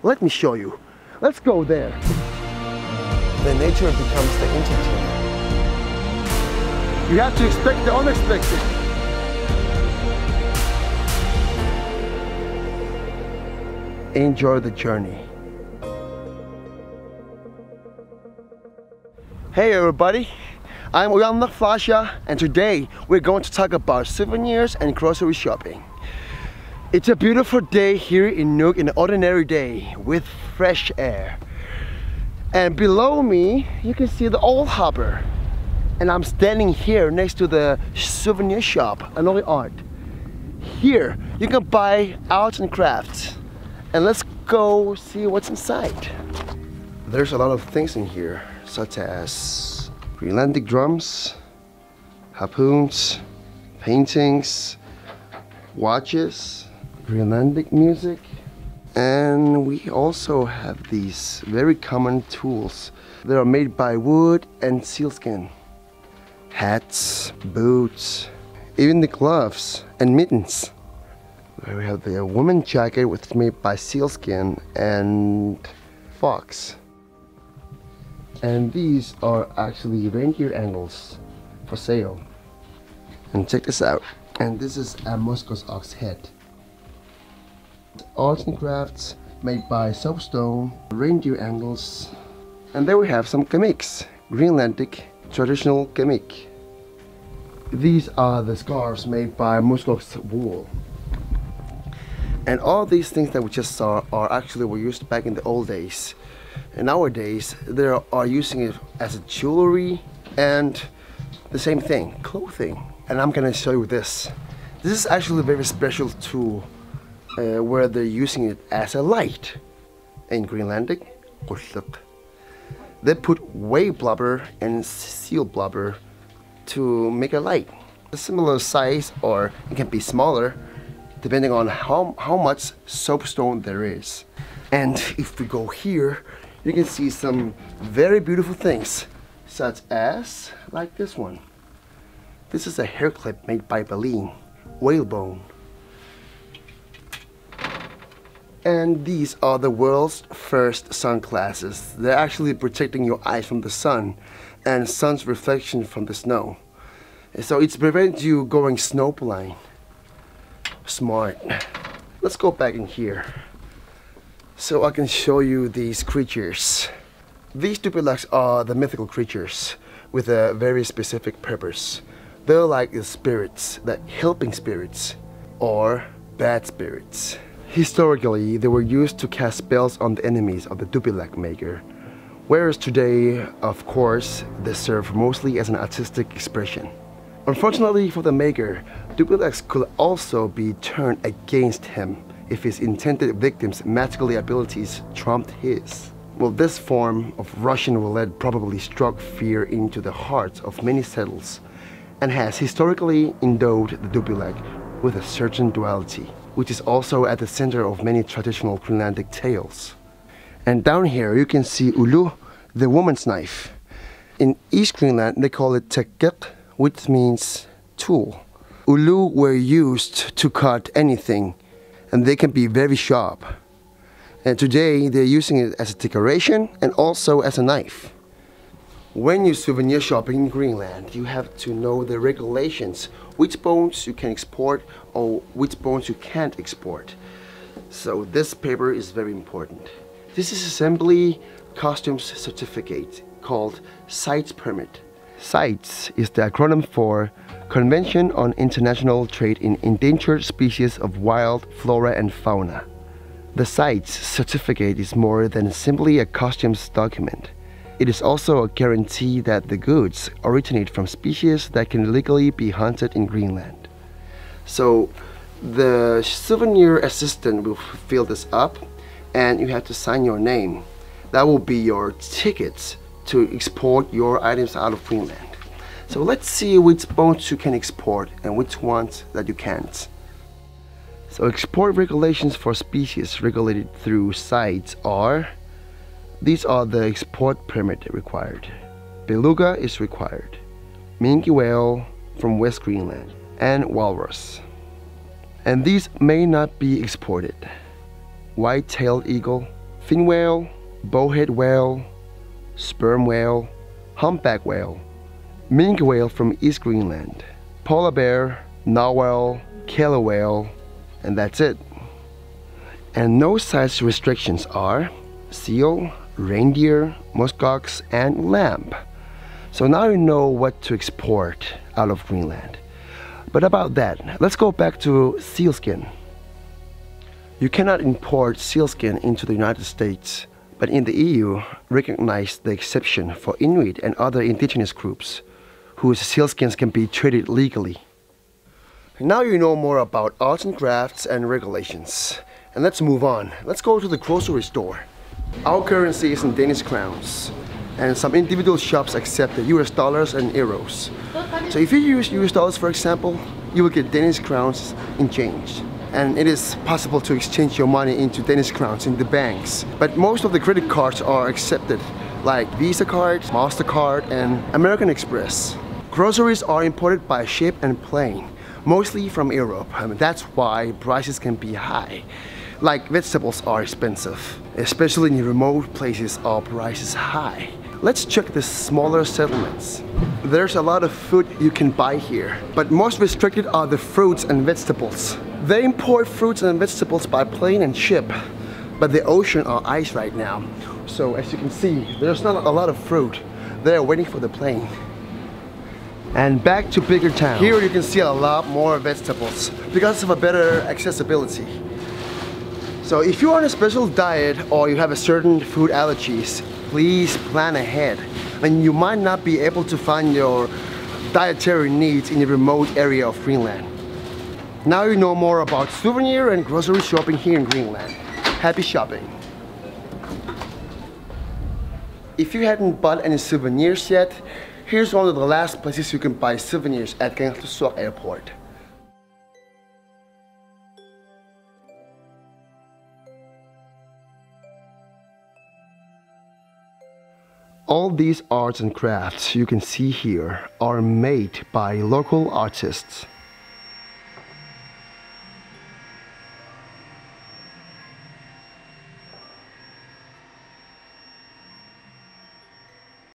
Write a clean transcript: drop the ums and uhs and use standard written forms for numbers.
Let me show you. Let's go there. The nature becomes the entertainer. You have to expect the unexpected. Enjoy the journey. Hey everybody, I'm Ujarneq Fleischer, and today we're going to talk about souvenirs and grocery shopping. It's a beautiful day here in Nuuk, an ordinary day with fresh air. And below me, you can see the old harbor. And I'm standing here next to the souvenir shop, Another Art. Here, you can buy arts and crafts. And let's go see what's inside. There's a lot of things in here, such as Greenlandic drums, harpoons, paintings, watches, Greenlandic music, and we also have these very common tools that are made by wood and sealskin. Hats, boots, even the gloves and mittens. We have the woman jacket, which is made by sealskin and fox. And these are actually reindeer angles for sale. And check this out. And this is a muskox ox head. Arts and crafts made by soapstone, reindeer angles. And there we have some gamiks, Greenlandic traditional gamik. These are the scarves made by muskox wool. And all these things that we just saw are actually were used back in the old days. And nowadays they are using it as a jewelry and the same thing, clothing. And I'm gonna show you this. This is actually a very special tool where they're using it as a light. In Greenlandic, they put whale blubber and seal blubber to make a light. A similar size, or it can be smaller, depending on how much soapstone there is. And if we go here, you can see some very beautiful things, such as like this one. This is a hair clip made by baleen, whalebone. And these are the world's first sunglasses. They're actually protecting your eyes from the sun and sun's reflection from the snow. So it prevents you going snow blind. Smart. Let's go back in here so I can show you these creatures. These dupilax are the mythical creatures with a very specific purpose. They're like the spirits, the helping spirits or bad spirits. Historically, they were used to cast spells on the enemies of the dupilax maker, whereas today, of course, they serve mostly as an artistic expression. Unfortunately for the maker, dupilax could also be turned against him if his intended victim's magical abilities trumped his. Well, this form of Russian roulette probably struck fear into the hearts of many settlers and has historically endowed the dupilax with a certain duality, which is also at the center of many traditional Greenlandic tales. And down here you can see ulu, the woman's knife. In East Greenland they call it tekek, which means tool. Ulu were used to cut anything, and they can be very sharp. And today they're using it as a decoration and also as a knife. When you souvenir shopping in Greenland, you have to know the regulations, which bones you can export or which bones you can't export. So this paper is very important. This is assembly customs certificate called CITES permit. CITES is the acronym for Convention on International Trade in Endangered Species of Wild Flora and Fauna. The CITES certificate is more than simply a customs document. It is also a guarantee that the goods originate from species that can legally be hunted in Greenland. So the souvenir assistant will fill this up and you have to sign your name. That will be your tickets to export your items out of Greenland. So let's see which bones you can export and which ones that you can't. So export regulations for species regulated through CITES are: these are the export permit required. Beluga is required. Minke whale from West Greenland and walrus. And these may not be exported. White-tailed eagle, fin whale, bowhead whale, sperm whale, humpback whale, minke whale from East Greenland, polar bear, narwhal, killer whale, and that's it. And no size restrictions are seal, reindeer, muskox, and lamb. So now you know what to export out of Greenland. But about that, let's go back to sealskin. You cannot import sealskin into the United States, but in the EU, recognize the exception for Inuit and other indigenous groups whose sealskins can be traded legally. Now you know more about arts and crafts and regulations. And let's move on. Let's go to the grocery store. Our currency is in Danish crowns, and some individual shops accept the US dollars and euros. So if you use US dollars, for example, you will get Danish crowns in change. And it is possible to exchange your money into Danish crowns in the banks. But most of the credit cards are accepted, like Visa card, MasterCard, and American Express. Groceries are imported by ship and plane, mostly from Europe. That's why prices can be high. Like vegetables are expensive, especially in remote places our price is high. Let's check the smaller settlements. There's a lot of food you can buy here, but most restricted are the fruits and vegetables. They import fruits and vegetables by plane and ship, but the ocean are ice right now. So as you can see, there's not a lot of fruit. They're waiting for the plane. And back to bigger town. Here you can see a lot more vegetables because of a better accessibility. So if you're on a special diet or you have a certain food allergies, please plan ahead. And you might not be able to find your dietary needs in a remote area of Greenland. Now you know more about souvenir and grocery shopping here in Greenland. Happy shopping! If you hadn't bought any souvenirs yet, here's one of the last places you can buy souvenirs at Ujarneq Airport. All these arts and crafts you can see here are made by local artists.